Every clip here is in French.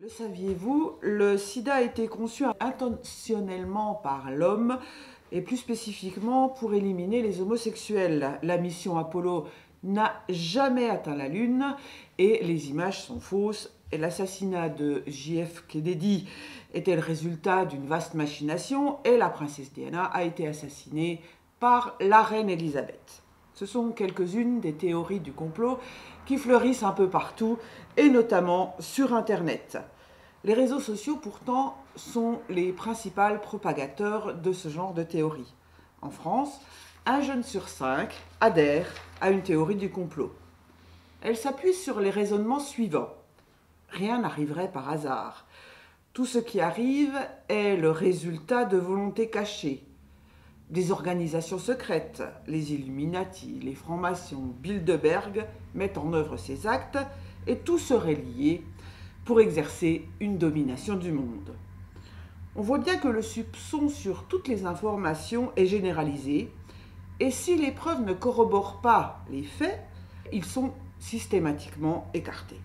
Le saviez-vous, le sida a été conçu intentionnellement par l'homme et plus spécifiquement pour éliminer les homosexuels. La mission Apollo n'a jamais atteint la Lune et les images sont fausses. Et l'assassinat de JF Kennedy était le résultat d'une vaste machination et la princesse Diana a été assassinée par la reine Elisabeth. Ce sont quelques-unes des théories du complot qui fleurissent un peu partout, et notamment sur Internet. Les réseaux sociaux, pourtant, sont les principaux propagateurs de ce genre de théories. En France, 1 jeune sur 5 adhère à une théorie du complot. Elle s'appuie sur les raisonnements suivants. Rien n'arriverait par hasard. Tout ce qui arrive est le résultat de volontés cachées. Des organisations secrètes, les Illuminati, les francs-maçons, Bilderberg mettent en œuvre ces actes et tout serait lié pour exercer une domination du monde. On voit bien que le soupçon sur toutes les informations est généralisé et si les preuves ne corroborent pas les faits, ils sont systématiquement écartés.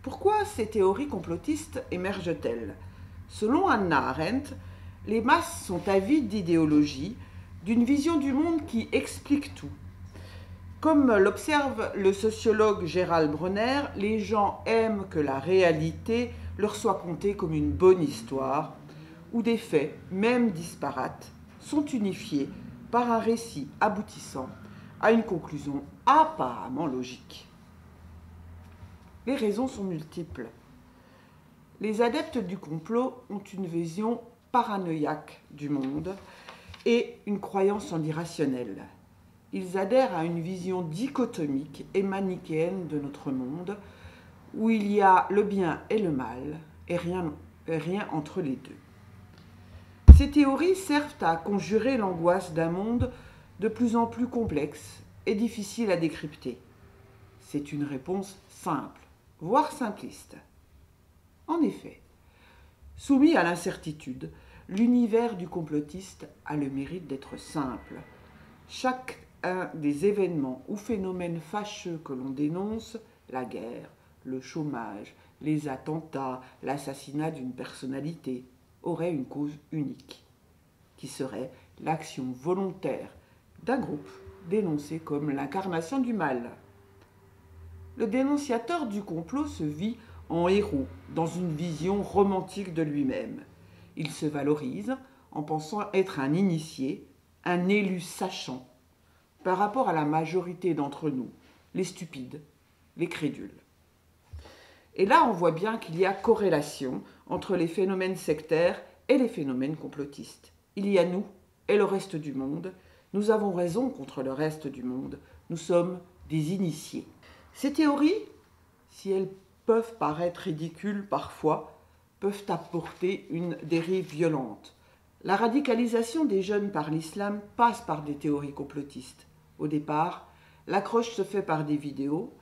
Pourquoi ces théories complotistes émergent-elles? Selon Hannah Arendt, les masses sont avides d'idéologie, d'une vision du monde qui explique tout. Comme l'observe le sociologue Gérald Bronner, les gens aiment que la réalité leur soit contée comme une bonne histoire, où des faits, même disparates, sont unifiés par un récit aboutissant à une conclusion apparemment logique. Les raisons sont multiples. Les adeptes du complot ont une vision paranoïaque du monde et une croyance en l'irrationnel. Ils adhèrent à une vision dichotomique et manichéenne de notre monde, où il y a le bien et le mal, et rien entre les deux. Ces théories servent à conjurer l'angoisse d'un monde de plus en plus complexe et difficile à décrypter. C'est une réponse simple, voire simpliste. En effet, soumis à l'incertitude, l'univers du complotiste a le mérite d'être simple. Chacun des événements ou phénomènes fâcheux que l'on dénonce, la guerre, le chômage, les attentats, l'assassinat d'une personnalité, aurait une cause unique, qui serait l'action volontaire d'un groupe dénoncé comme l'incarnation du mal. Le dénonciateur du complot se vit en héros, dans une vision romantique de lui-même. Il se valorise en pensant être un initié, un élu sachant, par rapport à la majorité d'entre nous, les stupides, les crédules. Et là, on voit bien qu'il y a corrélation entre les phénomènes sectaires et les phénomènes complotistes. Il y a nous et le reste du monde. Nous avons raison contre le reste du monde. Nous sommes des initiés. Ces théories, si elles peuvent paraître ridicules parfois, peuvent apporter une dérive violente. La radicalisation des jeunes par l'islam passe par des théories complotistes. Au départ, l'accroche se fait par des vidéos,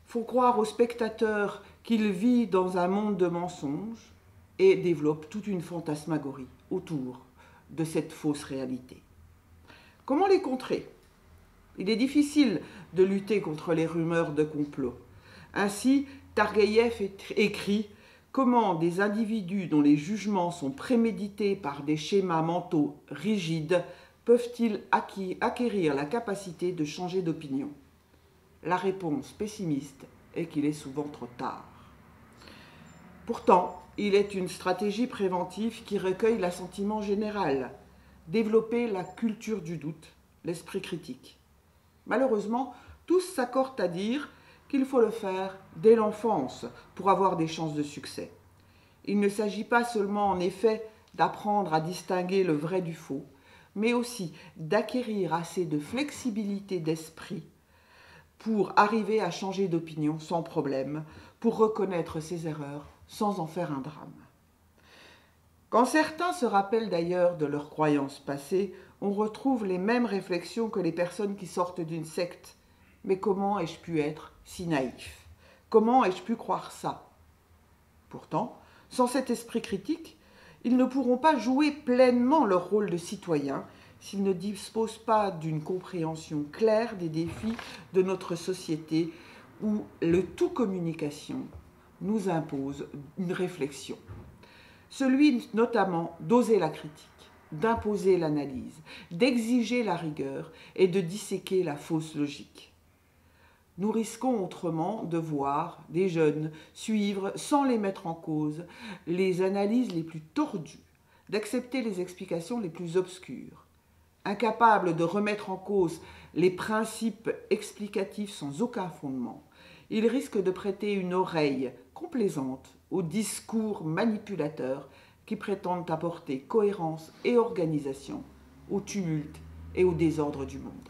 font croire aux spectateurs qu'il vit dans un monde de mensonges et développe toute une fantasmagorie autour de cette fausse réalité. Comment les contrer? Il est difficile de lutter contre les rumeurs de complot. Ainsi, Targueïev écrit « Comment des individus dont les jugements sont prémédités par des schémas mentaux rigides peuvent-ils acquérir la capacité de changer d'opinion ?» La réponse pessimiste est qu'il est souvent trop tard. Pourtant, il est une stratégie préventive qui recueille l'assentiment général, développer la culture du doute, l'esprit critique. Malheureusement, tous s'accordent à dire qu'il faut le faire dès l'enfance pour avoir des chances de succès. Il ne s'agit pas seulement, en effet, d'apprendre à distinguer le vrai du faux, mais aussi d'acquérir assez de flexibilité d'esprit pour arriver à changer d'opinion sans problème, pour reconnaître ses erreurs sans en faire un drame. Quand certains se rappellent d'ailleurs de leurs croyances passées, on retrouve les mêmes réflexions que les personnes qui sortent d'une secte. Mais comment ai-je pu être si naïf? Comment ai-je pu croire ça? Pourtant, sans cet esprit critique, ils ne pourront pas jouer pleinement leur rôle de citoyen s'ils ne disposent pas d'une compréhension claire des défis de notre société où le tout communication nous impose une réflexion. Celui notamment d'oser la critique, d'imposer l'analyse, d'exiger la rigueur et de disséquer la fausse logique. Nous risquons autrement de voir des jeunes suivre, sans les mettre en cause, les analyses les plus tordues, d'accepter les explications les plus obscures. Incapables de remettre en cause les principes explicatifs sans aucun fondement, ils risquent de prêter une oreille complaisante aux discours manipulateurs qui prétendent apporter cohérence et organisation au tumulte et au désordre du monde.